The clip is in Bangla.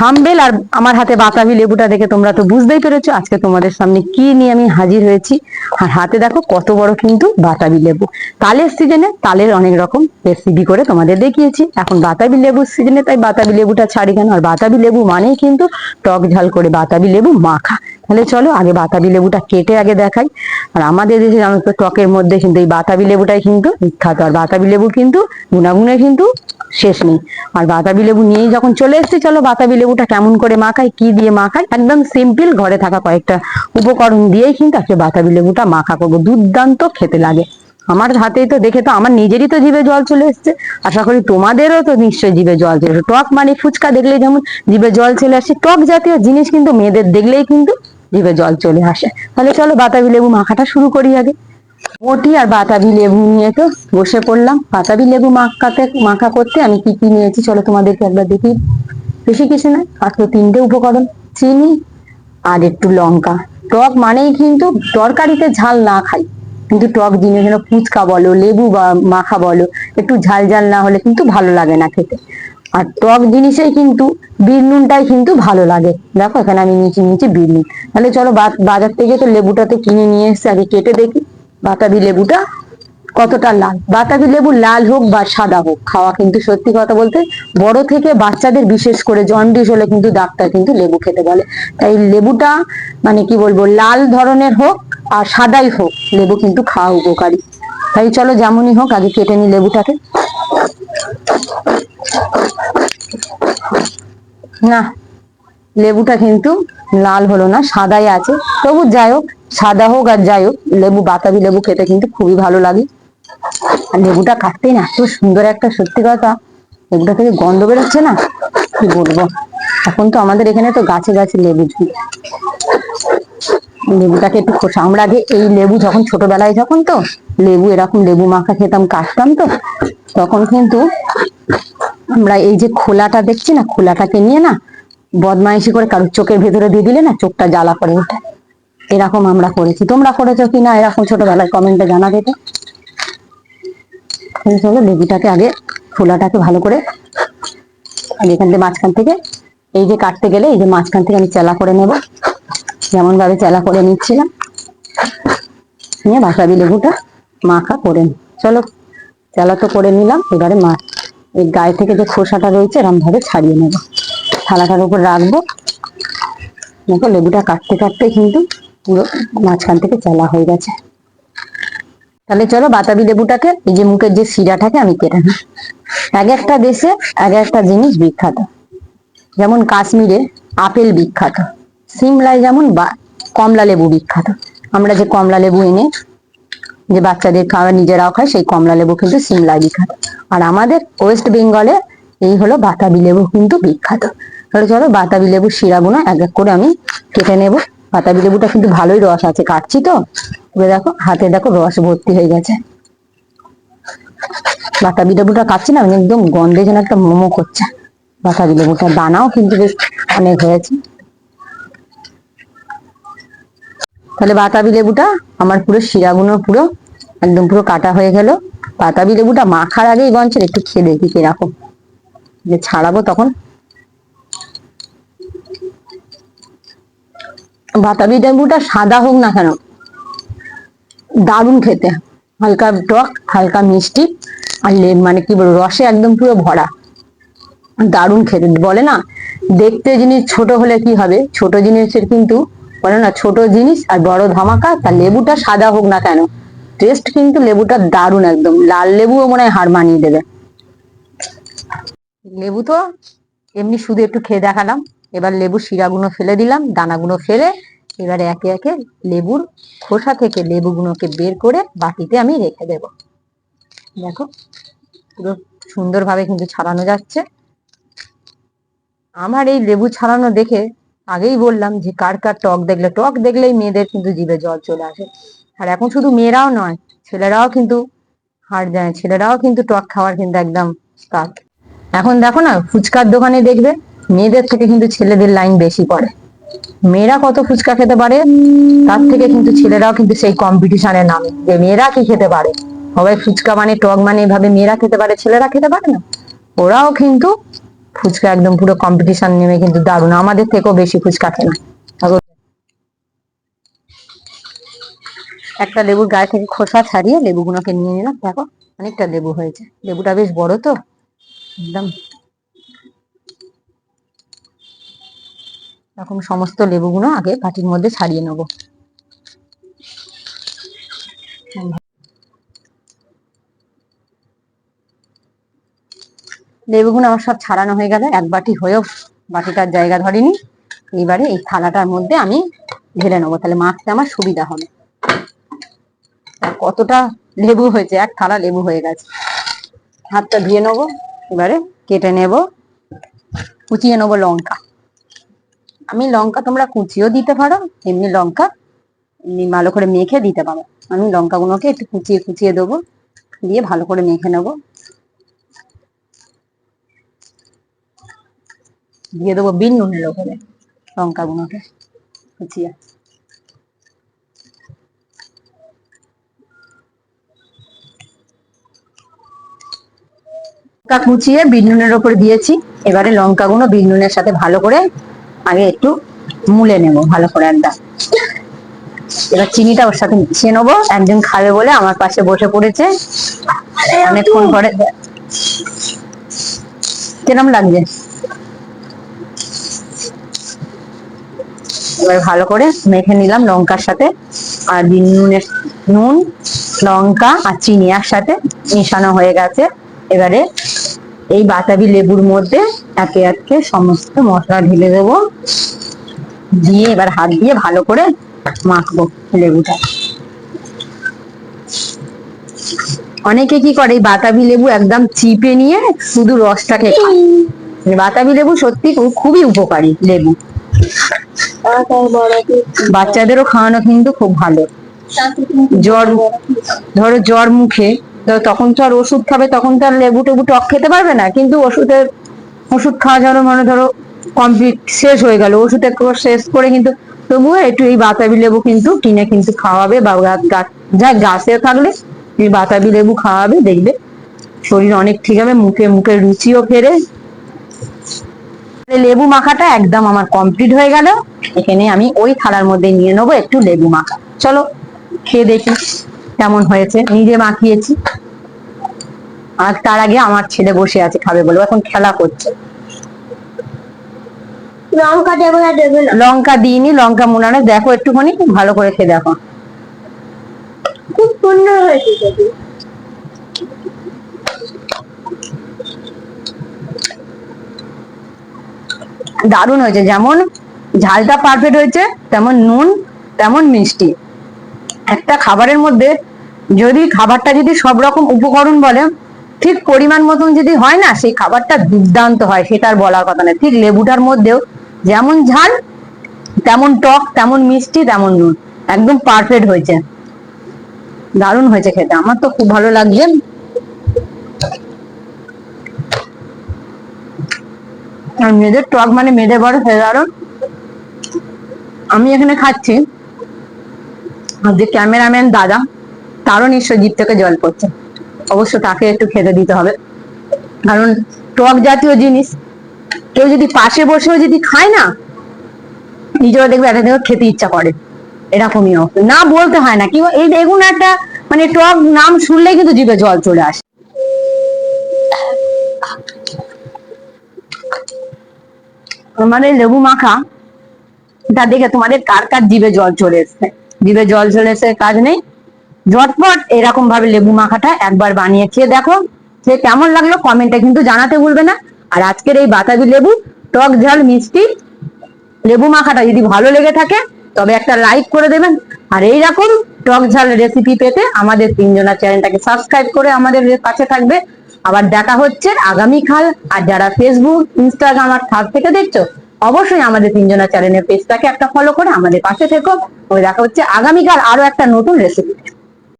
থাম্বেল আর আমার হাতে বাতাবি লেবুটা দেখে তোমরা তো বুঝতেই পেরেছো আজকে তোমাদের সামনে কি নিয়ে আমি হাজির হয়েছি। আর হাতে দেখো কত বড় কিন্তু বাতাবি লেবু। তালের সিজনে তালের অনেক রকম রেসিপি করে তোমাদের দেখিয়েছি, এখন বাতাবি লেবুর সিজনে তাই বাতাবি লেবুটা ছাড়ি কেন। আর বাতাবি লেবু মানেই কিন্তু টক ঝাল করে বাতাবি লেবু মাখা। তাহলে চলো আগে বাতাবি লেবুটা কেটে আগে দেখাই। আর আমাদের দেশে জানো তো টকের মধ্যে কিন্তু এই বাতাবি লেবুটাই কিন্তু বিখ্যাত। আর বাতাবি লেবু কিন্তু গুণাগুণে কিন্তু শেষ নেই। আর বাতাবি লেবু নিয়েই যখন চলে এসেছি, চলো বাতাবি লেবুটা কেমন করে মাখাই, কি দিয়ে মাখাই, একদম সিম্পল ঘরে থাকা কয়েকটা উপকরণ দিয়েই কিন্তু আজকে বাতাবি লেবুটা মাখা করবো। দুর্দান্ত খেতে লাগে। আমার হাতেই তো দেখে তো আমার নিজেরই তো জিভে জল চলে এসছে, আশা করি তোমাদেরও তো নিশ্চয়ই জিভে জল চলে এসছে। টক মানে ফুচকা দেখলেই যেমন জিভে জল চলে আসে, টক জাতীয় জিনিস কিন্তু মেয়েদের দেখলেই কিন্তু জিভে জল চলে আসে। তাহলে চলো বাতাবি লেবু মাখাটা শুরু করি আগে। বটি আর বাতাবি লেবু নিয়ে তো বসে পড়লাম। বাতাবি লেবু মাখা করতে আমি কি কি নিয়েছি চলো তোমাদেরকে একবার দেখি। বেশি কিছু না, মাত্র 3টে উপকরণ। চিনি আর একটু লঙ্কা। টক মানেই কিন্তু তরকারিতে ঝাল না খাই, কিন্তু টক জিনিস যেন ফুচকা বলো লেবু বা মাখা বলো, একটু ঝাল ঝাল না হলে কিন্তু ভালো লাগে না খেতে। আর টক জিনিসেই কিন্তু বিট নুনটাই কিন্তু ভালো লাগে। দেখো এখানে আমি নিয়েছি বিট নুন। তাহলে চলো বাজার থেকে তো লেবুটাতে কিনে নিয়ে এসে আগে কেটে দেখি বাতাবি লেবুটা কতটা লাল। বাতাবি লেবু লাল হোক বা সাদা হোক খাওয়া কিন্তু সত্যি কথা বলতে বড় থেকে বাচ্চাদের বিশেষ করে জন্ডিস হলে কিন্তু ডাক্তার কিন্তু লেবু খেতে বলে। তাই লেবুটা মানে কি বলবো লাল ধরনের হোক আর সাদাই হোক লেবু কিন্তু খাওয়া উপকারী। তাই চলো যেমনই হোক আগে কেটে নি লেবুটাকে। না, লেবুটা কিন্তু লাল হলো না, সাদাই আছে। তবু যাই হোক, সাদা হোক আর যাই হোক, লেবু বাতাবি লেবু খেতে কিন্তু খুবই ভালো লাগে। আর লেবুটা কাটতেই না এত সুন্দর একটা, সত্যি কথা লেবুটা থেকে গন্ধ বেরোচ্ছে না কি বলবো। এখন তো আমাদের এখানে তো গাছে গাছে লেবু। লেবুটাকে একটু খোসা, আমরা আগে এই লেবু যখন ছোটবেলায় যখন তো লেবু এরকম লেবু মাখা খেতাম, কাটতাম তো তখন কিন্তু আমরা এই যে খোলাটা দেখছি না, খোলাটাকে নিয়ে না বদমাইশি করে কারোর চোখের ভেতরে দিয়ে দিলে না চোখটা জ্বালা করে ওঠে। এরকম আমরা করেছি, তোমরা করেছো কিনা এরকম ছোটবেলায় কমেন্টে জানাবে তো। চলো লেবুটাকে আগে খোলাটাকে ভালো করে এখান থেকে মাঝখান থেকে এই যে কাটতে গেলে এই যে মাঝখান থেকে আমি চেলা করে নেব, যেমন ভাবে চেলা করে নিচ্ছিলাম, নিয়ে বাতাবি লেবুটা মাখা করে নি। চলো চেলা তো করে নিলাম, এবারে এই গায়ে থেকে যে খোসাটা রয়েছে এরকম ভাবে ছাড়িয়ে নেব, থালাটার উপর রাখবো। দেখো লেবুটা কাটতে কাটতে কিন্তু পুরো মাঝখান থেকে চেলা হয়ে গেছে। তাহলে চলো বাতাবি লেবুটাকে এই যে মুখের যে শিরাটাকে আমি কেটে নিই। এক একটা দেশে এক একটা জিনিস বিখ্যাত, যেমন কাশ্মীরে আপেল বিখ্যাত, সিমলায় যেমন কমলা লেবু বিখ্যাত। আমরা যে কমলা লেবু এনে যে বাচ্চাদের খাওয়া নিজেরাও খায় সেই কমলা লেবু কিন্তু সিমলায় বিখ্যাত। আর আমাদের ওয়েস্ট বেঙ্গলে এই হলো বাতাবি লেবু কিন্তু বিখ্যাত। তাহলে চলো বাতাবি লেবুর শিরাগুলো এক এক করে আমি কেটে নেব। বাতাবি লেবুটা কিন্তু ভালোই রস আছে, কাটছি তো দেখো হাতে দেখো রস ভর্তি হয়ে গেছে। বাতাবি লেবুটা কাটছি না একদম গন্ধে যেন একটা মোমো করছে। বাতাবি লেবুটা দানাও কিন্তু বেশ অনেক হয়েছে। তাহলে বাতাবি লেবুটা আমার পুরো শিরাগুলো পুরো একদম পুরো কাটা হয়ে গেল। বাতাবি লেবুটা মাখার আগেই গঞ্চের একটু খেয়ে দেখি কিরকম, যে ছাড়াবো তখন। বাতাবি লেবুটা সাদা হোক না কেন দারুণ খেতে, হালকা টক হালকা মিষ্টি আর মানে কি বলবো রসে একদম পুরো ভরা, দারুণ খেতে। বলে না দেখতে জিনিস ছোট হলে কি হবে, ছোট জিনিসের কিন্তু বলে না ছোট জিনিস আর বড় ধামাকা। তা লেবুটা সাদা হোক না কেন টেস্ট কিন্তু লেবুটা দারুণ, একদম লাল লেবুও মনে হয় হার মানিয়ে দেবে। লেবু তো এমনি শুধু একটু খেয়ে দেখালাম, এবার লেবুর শিরাগুলো ফেলে দিলাম, দানাগুলো ফেলে এবারে একে একে লেবুর খোসা থেকে লেবুগুলোকে বের করে বাটিতে আমি রেখে দেব। দেখো পুরো সুন্দরভাবে কিন্তু ছাড়ানো যাচ্ছে। আমার এই লেবু ছাড়ানো দেখে আগেই বললাম যে কার কার টক দেখলেই মেয়েদের কিন্তু জিভে জল চলে আসে। আর এখন শুধু মেয়েরাও নয়, ছেলেরাও কিন্তু হার যায়, ছেলেরাও কিন্তু টক খাওয়ার কিন্তু একদম স্টার্ট। এখন দেখো না ফুচকার দোকানে দেখবে মেয়েদের থেকে কিন্তু ছেলেদের লাইন বেশি পড়ে। মেয়েরা কত ফুচকা খেতে পারে তার থেকে কিন্তু ছেলেরাও কিন্তু সেই কম্পিটিশনে নামে যে মেয়েরা কি খেতে পারে। সবাই ফুচকা মানে টক মানে এভাবে মেয়েরা খেতে পারে ছেলেরা খেতে পারে না, ওরাও কিন্তু ফুচকা একদম পুরো কম্পিটিশন নেমে কিন্তু দারুণ, আমাদের থেকেও বেশি ফুচকা খেলা। একটা লেবুর গায়ে থেকে খোসা ছাড়িয়ে লেবুগুলোকে নিয়ে নিলাম, দেখো অনেকটা লেবু হয়েছে, লেবুটা বেশ বড় তো একদম। এরকম সমস্ত লেবুগুলো আগে বাটির মধ্যে ছাড়িয়ে নেবো। লেবুগুলো আমার সব ছাড়ানো হয়ে গেল, এক বাটি হয়েও বাটিটার জায়গা ধরেনি। এইবারে এই থালাটার মধ্যে আমি ঢেলে নেবো, তাহলে মাখতে আমার সুবিধা হবে। কতটা লেবু হয়েছে, এক থালা লেবু হয়ে গেছে। হাতটা ধুয়ে নেবো, এবারে কেটে নেব, কুচিয়ে নেবো লঙ্কা। আমি লঙ্কা তোমরা কুচিও দিতে পারো, এমনি লঙ্কা এমনি ভালো করে মেখে দিতে পারো। আমি লঙ্কাগুলোকে একটু কুচিয়ে কুচিয়ে দেবো, দিয়ে ভালো করে মেখে নেবো। দিয়ে দেবো বিন নুনের ওপরে লঙ্কাগুলোকে কুচিয়ে। লঙ্কা কুচিয়ে বিন নুনের ওপর দিয়েছি, এবারে লঙ্কাগুলো বিন নুনের সাথে ভালো করে আগে একটু মুলে নেব ভালো করে একদম। এবার চিনিটা ওর সাথে মিশিয়ে নেবো, একজন খাবে বলে আমার পাশে বসে পড়েছে অনেকক্ষণ পরে। কিরম লাগছে? এবার ভালো করে মেখে নিলাম লঙ্কার সাথে, আর বিন নুনের নুন লঙ্কা আর চিনি একসাথে মিশানো হয়ে গেছে। এবারে এই বাতাবি লেবুর মধ্যে একে একে সমস্ত মশলা ঢেলে দেবো, দিয়ে এবার হাত দিয়ে ভালো করে মাখবো লেবুটা। অনেকে কি করে এই বাতাবি লেবু একদম চিপে নিয়ে শুধু রসটাকে খায়। বাতাবি লেবু সত্যি খুবই উপকারী লেবু, বাচ্চাদেরও খাওয়ানো কিন্তু খুব ভালো। জ্বর, ধরো জ্বর মুখে, তখন তো আর ওষুধ খাবে, তখন তো আর লেবু টেবু টক খেতে পারবে না, কিন্তু ওষুধ খাওয়া যাবে মানে ধরো কমপ্লিট শেষ হয়ে গেল, ওষুধ শেষ করে কিন্তু তবুও একটু এই বাতাবি লেবু কিন্তু কিনে কিন্তু খাওয়াবে, বা যা গাছে থাকলে এই বাতাবি লেবু খাওয়াবে, দেখবে শরীর অনেক ঠিক হবে, মুখে মুখে রুচিও ফেরে। লেবু মাখাটা একদম আমার কমপ্লিট হয়ে গেল। এখানে আমি ওই থালার মধ্যে নিয়ে নেবো একটু লেবু মাখা। চলো খেয়ে দেখি কেমন হয়েছে, নিজে মাখিয়েছি। আর তার আগে আমার ছেলে বসে আছে খাবে বলে, এখন খেলা করছে। লঙ্কা দেবো না দেবো না? লঙ্কা দিইনি, লঙ্কা মোনানে দেখো একটুখানি ভালো করে খেয়ে দেখো, খুব সুন্দর হয়েছে। দারুণ হয়েছে, যেমন ঝালটা পারফেক্ট হয়েছে, তেমন নুন তেমন মিষ্টি। একটা খাবারের মধ্যে যদি খাবারটা যদি সব রকম উপকরণ বলে ঠিক পরিমাণ মতন যদি হয় না, সেই খাবারটা দুর্দান্ত হয়, সেটা আর বলার কথা না। ঠিক লেবুটার মধ্যেও যেমন ঝাল তেমন টক, তেমন মিষ্টি, তেমন নুন, একদম পারফেক্ট হয়েছে, দারুণ হয়েছে খেতে, আমার তো খুব ভালো লাগছে। আর মেয়েদের টক মানে মেয়েদের বড় সাধারণ। আমি এখানে খাচ্ছি, আর যে ক্যামেরাম্যান দাদা, তারও নিশ্চয় জিভ থেকে জল পড়ছে, অবশ্য তাকে একটু খেতে দিতে হবে, কারণ টক জাতীয় জিনিস কেউ যদি পাশে বসেও যদি খায় না, নিজেরা দেখবে একটা দেখে খেতে ইচ্ছা করে, এরকমই না বলতে হয় না কি এই দেখুন একটা মানে টক নাম শুনলেই কিন্তু জিভে জল চলে আসে। মানে লেবু মাখা তা দেখে তোমাদের কার কার জিভে জল চলে এসছে? জিভে জল চলে এসে কাজ নেই, ঝটপট এরকম ভাবে লেবু মাখাটা একবার বানিয়ে খেয়ে দেখো, সে কেমন লাগলো কমেন্টে কিন্তু জানাতে ভুলবে না। আর আজকের এই বাতাবি লেবু টক ঝাল মিষ্টি লেবু মাখাটা যদি ভালো লেগে থাকে তবে একটা লাইক করে দেবেন, আর এইরকম টক ঝাল রেসিপি পেতে আমাদের তিনজনের চ্যানেলটাকে সাবস্ক্রাইব করে আমাদের পাশে থাকবে। আবার দেখা হচ্ছে আগামীকাল। আর যারা ফেসবুক ইনস্টাগ্রাম আর থাক থেকে দেখছো, অবশ্যই আমাদের তিনজনের চ্যানেলের পেজটাকে একটা ফলো করে আমাদের পাশে থেকো। ওই দেখা হচ্ছে আগামীকাল আরো একটা নতুন রেসিপি।